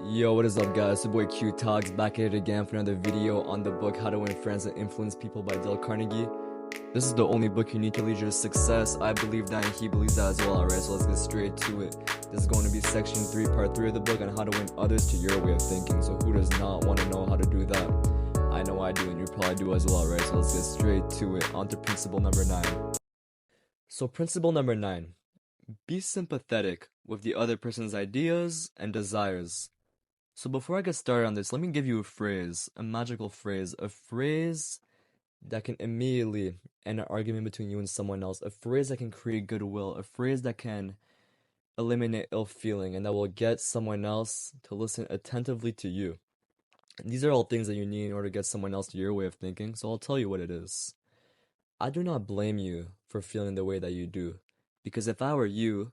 Yo, what is up guys? It's your boy Q Talks back at it again for another video on the book How to Win Friends and Influence People by Dale Carnegie. This is the only book you need to lead your success. I believe that and he believes that as well, alright? So let's get straight to it. This is going to be section 3, part 3 of the book on how to win others to your way of thinking. So who does not want to know how to do that? I know I do and you probably do as well, right? So let's get straight to it. On to principle number 9. So principle number 9. Be sympathetic with the other person's ideas and desires. So before I get started on this, let me give you a phrase, a magical phrase, a phrase that can immediately end an argument between you and someone else, a phrase that can create goodwill, a phrase that can eliminate ill feeling, and that will get someone else to listen attentively to you. And these are all things that you need in order to get someone else to your way of thinking, so I'll tell you what it is. I do not blame you for feeling the way that you do, because if I were you,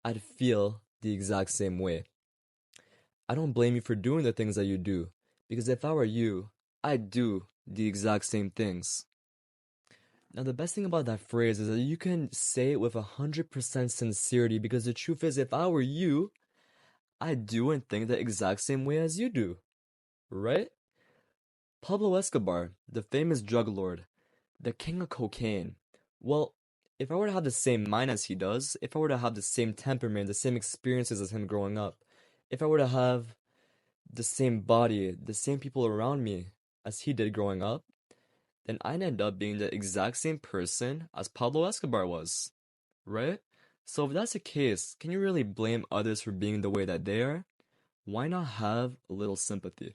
I'd feel the exact same way. I don't blame you for doing the things that you do, because if I were you, I'd do the exact same things. Now, the best thing about that phrase is that you can say it with 100% sincerity, because the truth is, if I were you, I'd do and think the exact same way as you do, right? Pablo Escobar, the famous drug lord, the king of cocaine. Well, if I were to have the same mind as he does, if I were to have the same temperament, the same experiences as him growing up, if I were to have the same body, the same people around me as he did growing up, then I'd end up being the exact same person as Pablo Escobar was, right? So if that's the case, can you really blame others for being the way that they are? Why not have a little sympathy?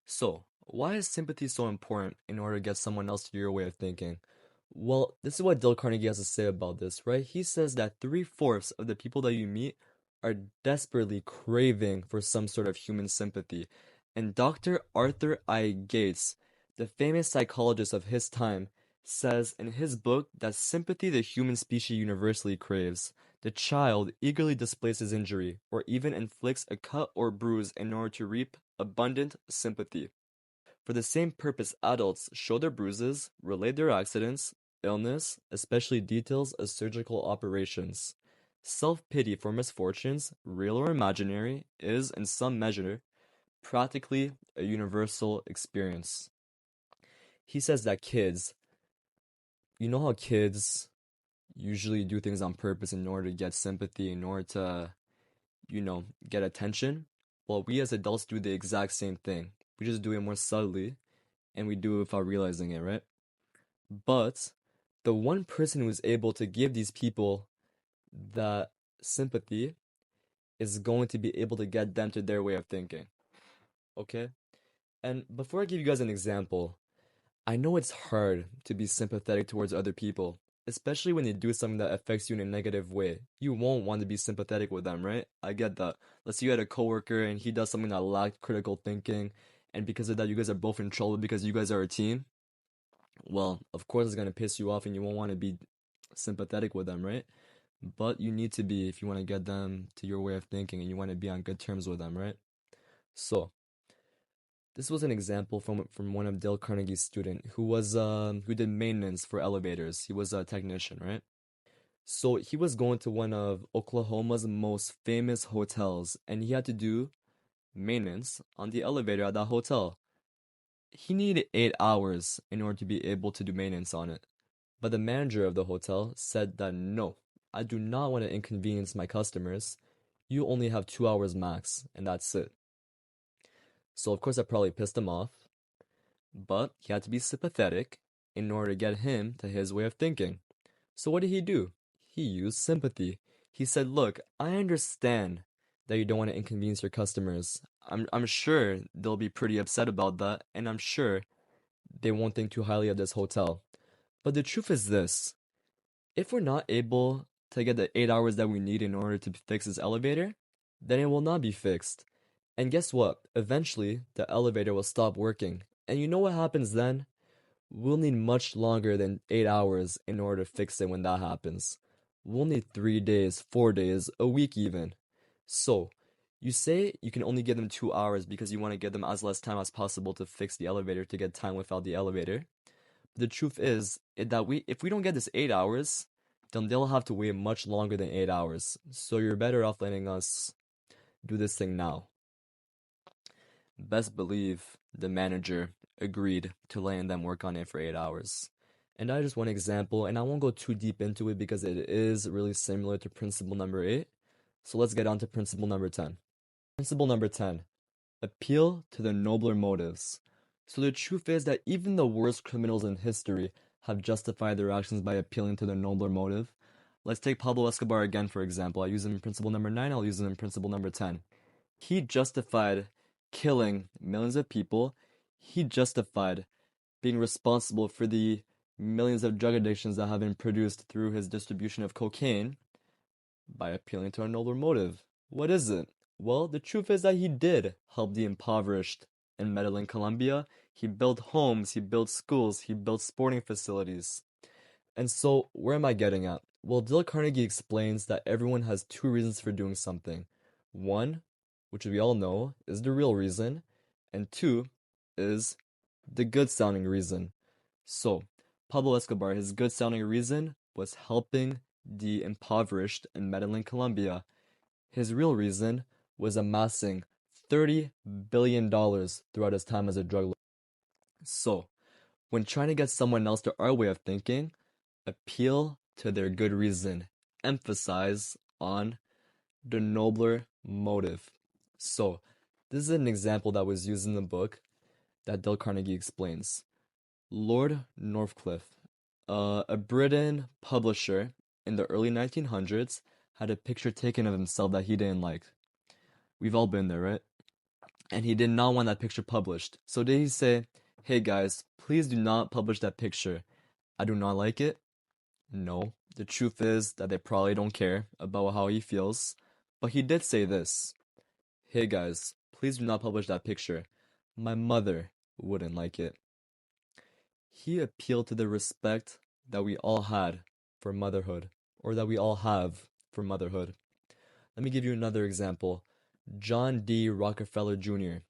So, why is sympathy so important in order to get someone else to your way of thinking? Well, this is what Dale Carnegie has to say about this, right? He says that 3/4 of the people that you meet are desperately craving for some sort of human sympathy. And Dr. Arthur I. Gates, the famous psychologist of his time, says in his book that sympathy the human species universally craves. The child eagerly displays his injury, or even inflicts a cut or bruise in order to reap abundant sympathy. For the same purpose, adults show their bruises, relate their accidents, illness, especially details of surgical operations. Self-pity for misfortunes, real or imaginary, is, in some measure, practically a universal experience. He says that kids, you know how kids usually do things on purpose in order to get sympathy, in order to, get attention? Well, we as adults do the exact same thing. We just do it more subtly, and we do it without realizing it, right? But the one person who is able to give these people that sympathy is going to be able to get them to their way of thinking. Okay? And before I give you guys an example, I know it's hard to be sympathetic towards other people, especially when they do something that affects you in a negative way. You won't want to be sympathetic with them, right? I get that. Let's say you had a coworker and he does something that lacked critical thinking, and because of that, you guys are both in trouble because you guys are a team. Well, of course it's gonna piss you off and you won't want to be sympathetic with them, right? But you need to be if you want to get them to your way of thinking and you want to be on good terms with them, right? So, this was an example from one of Dale Carnegie's student who did maintenance for elevators. He was a technician, right? So he was going to one of Oklahoma's most famous hotels and he had to do maintenance on the elevator at that hotel. He needed 8 hours in order to be able to do maintenance on it. But the manager of the hotel said that no, I do not want to inconvenience my customers. You only have 2 hours max, and that's it. So, of course, that probably pissed him off, but he had to be sympathetic in order to get him to his way of thinking. So, what did he do? He used sympathy. He said, look, I understand that you don't want to inconvenience your customers. I'm sure they'll be pretty upset about that, and I'm sure they won't think too highly of this hotel. But the truth is this, if we're not able to get the 8 hours that we need in order to fix this elevator, then it will not be fixed. And guess what? Eventually, the elevator will stop working. And you know what happens then? We'll need much longer than 8 hours in order to fix it when that happens. We'll need 3 days, 4 days, a week even. So, you say you can only give them 2 hours because you want to give them as less time as possible to fix the elevator to get time without the elevator. The truth is that if we don't get this 8 hours, then they'll have to wait much longer than 8 hours. So you're better off letting us do this thing now. best believe the manager agreed to letting them work on it for 8 hours. And that is just one example, and I won't go too deep into it because it is really similar to principle number 8. So let's get on to principle number 10. Principle number 10, appeal to the nobler motives. So the truth is that even the worst criminals in history have justified their actions by appealing to the nobler motive. Let's take Pablo Escobar again, for example. I use him in principle number 9, I'll use him in principle number 10. He justified killing millions of people. He justified being responsible for the millions of drug addictions that have been produced through his distribution of cocaine by appealing to a nobler motive. What is it? Well, the truth is that he did help the impoverished in Medellin, Colombia. He built homes, he built schools, he built sporting facilities. And so, where am I getting at? Well, Dale Carnegie explains that everyone has two reasons for doing something. One, which we all know, is the real reason, and two is the good sounding reason. So, Pablo Escobar, his good sounding reason was helping the impoverished in Medellin, Colombia. His real reason was amassing $30 billion throughout his time as a drug lord. So, when trying to get someone else to our way of thinking, appeal to their good reason. Emphasize on the nobler motive. So, this is an example that was used in the book that Dale Carnegie explains. Lord Northcliffe, a Britain publisher in the early 1900s, had a picture taken of himself that he didn't like. We've all been there, right? And he did not want that picture published. So did he say, hey guys, please do not publish that picture. I do not like it? No. The truth is that they probably don't care about how he feels. But he did say this. Hey guys, please do not publish that picture. My mother wouldn't like it. He appealed to the respect that we all had for motherhood, or that we all have for motherhood. Let me give you another example. John D. Rockefeller Jr.,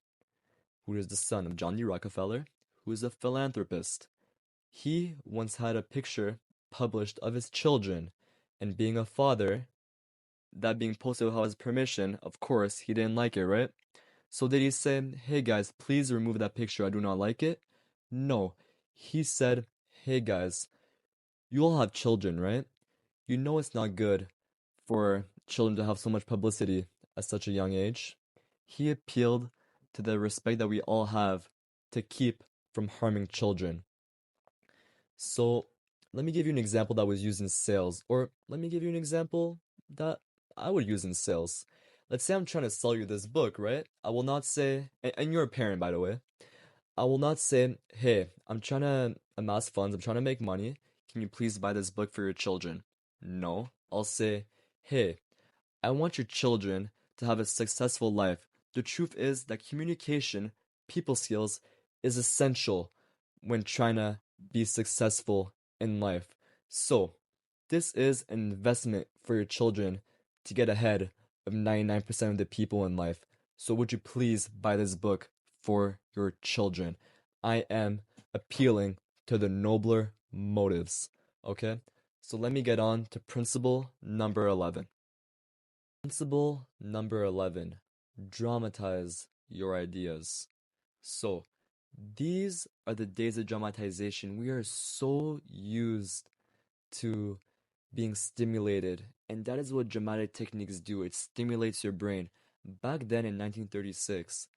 who is the son of John D. Rockefeller, who is a philanthropist. He once had a picture published of his children, and being a father, that being posted without his permission, of course, he didn't like it, right? So did he say, hey guys, please remove that picture, I do not like it? No. He said, hey guys, you all have children, right? You know it's not good for children to have so much publicity at such a young age. He appealed to the respect that we all have to keep from harming children. So, let me give you an example that was used in sales, or let me give you an example that I would use in sales. Let's say I'm trying to sell you this book, right? I will not say, and you're a parent, by the way. I will not say, hey, I'm trying to amass funds, I'm trying to make money. Can you please buy this book for your children? No. I'll say, hey, I want your children to have a successful life. The truth is that communication, people skills, is essential when trying to be successful in life. So, this is an investment for your children to get ahead of 99% of the people in life. So, would you please buy this book for your children? I am appealing to the nobler motives. Okay? So, let me get on to principle number 11. Principle number 11, dramatize your ideas. So, these are the days of dramatization. We are so used to being stimulated, and that is what dramatic techniques do. It stimulates your brain. Back then in 1936,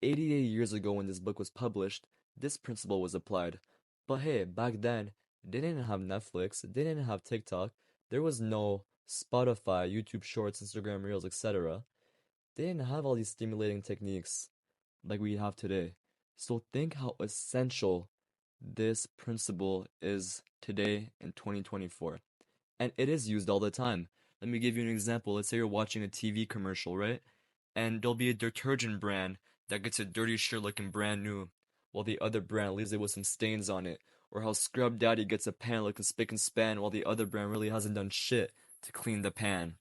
88 years ago when this book was published, this principle was applied. But hey, back then, they didn't have Netflix, they didn't have TikTok, there was no Spotify, YouTube Shorts, Instagram Reels, etc. They didn't have all these stimulating techniques like we have today. So think how essential this principle is today in 2024. And it is used all the time. Let me give you an example. Let's say you're watching a TV commercial, right? And there'll be a detergent brand that gets a dirty shirt looking brand new, while the other brand leaves it with some stains on it. Or how Scrub Daddy gets a pan looking spick and span, while the other brand really hasn't done shit to clean the pan.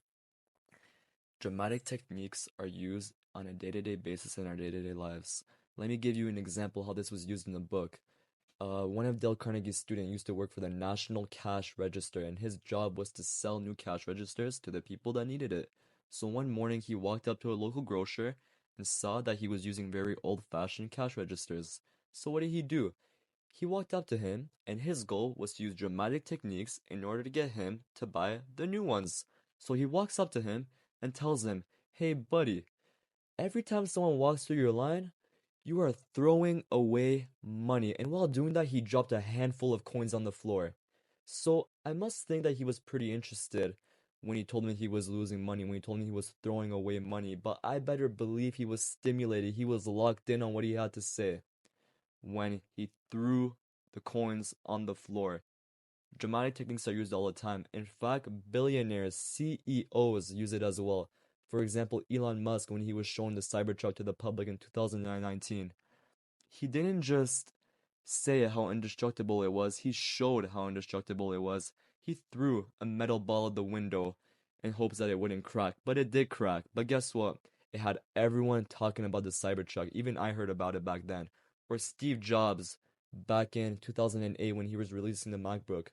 Dramatic techniques are used on a day-to-day basis in our day-to-day lives. Let me give you an example how this was used in the book. One of Dale Carnegie's students used to work for the National Cash Register, and his job was to sell new cash registers to the people that needed it. So one morning he walked up to a local grocer and saw that he was using very old-fashioned cash registers. So what did he do? He walked up to him, and his goal was to use dramatic techniques in order to get him to buy the new ones. So he walks up to him and tells him, "Hey buddy, every time someone walks through your line, you are throwing away money." And while doing that, he dropped a handful of coins on the floor. So I must think that he was pretty interested when he told me he was losing money, when he told me he was throwing away money. But I better believe he was stimulated. He was locked in on what he had to say when he threw the coins on the floor. Dramatic techniques are used all the time. In fact, billionaires, CEOs use it as well. For example, Elon Musk, when he was showing the Cybertruck to the public in 2019, he didn't just say how indestructible it was, he showed how indestructible it was. He threw a metal ball at the window in hopes that it wouldn't crack, but it did crack. But guess what? It had everyone talking about the Cybertruck. Even I heard about it back then. Or Steve Jobs back in 2008 when he was releasing the MacBook.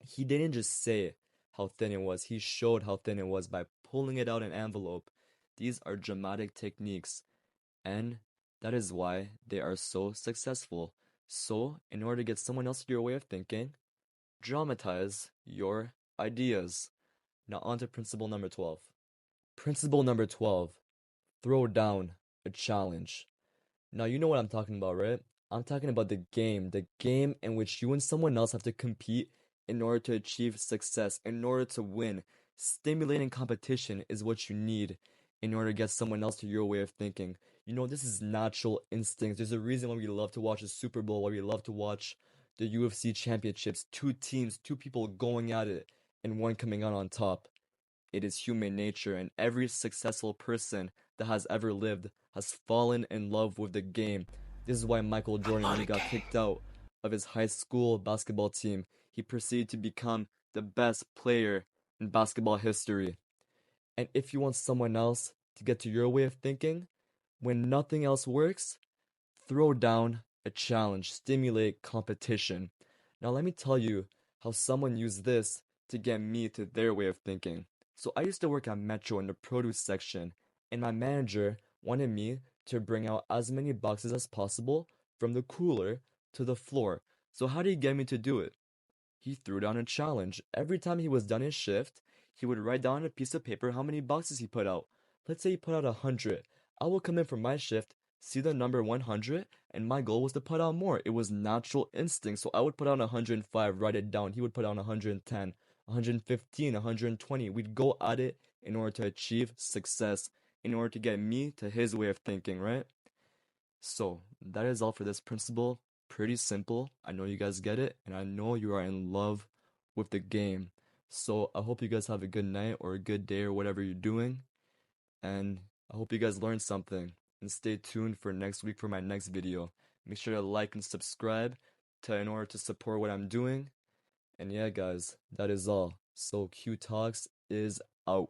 He didn't just say how thin it was, he showed how thin it was by pulling it out an envelope. These are dramatic techniques, and that is why they are so successful. So, in order to get someone else to your way of thinking, dramatize your ideas. Now, on to principle number 12. Principle number 12, throw down a challenge. Now, you know what I'm talking about, right? I'm talking about the game in which you and someone else have to compete in order to achieve success, in order to win. Stimulating competition is what you need in order to get someone else to your way of thinking. You know, this is natural instinct. There's a reason why we love to watch the Super Bowl, why we love to watch the UFC championships. Two teams, two people going at it, and one coming out on top. It is human nature, and every successful person that has ever lived has fallen in love with the game. This is why Michael Jordan, when he got kicked out of his high school basketball team, he proceeded to become the best player in basketball history. And if you want someone else to get to your way of thinking, when nothing else works, throw down a challenge, stimulate competition. Now, let me tell you how someone used this to get me to their way of thinking. So, I used to work at Metro in the produce section, and my manager wanted me to bring out as many boxes as possible from the cooler to the floor. So, how did he get me to do it? He threw down a challenge. Every time he was done his shift, he would write down on a piece of paper how many boxes he put out. Let's say he put out 100. I will come in from my shift, see the number 100, and my goal was to put out more. It was natural instinct, so I would put out 105, write it down. He would put out 110, 115, 120. We'd go at it in order to achieve success, in order to get me to his way of thinking, right? So, that is all for this principle. Pretty simple. I know you guys get it, and I know you are in love with the game. So, I hope you guys have a good night or a good day or whatever you're doing. And I hope you guys learned something. And stay tuned for next week for my next video. Make sure to like and subscribe in order to support what I'm doing. And yeah, guys, that is all. So, Q Talks is out.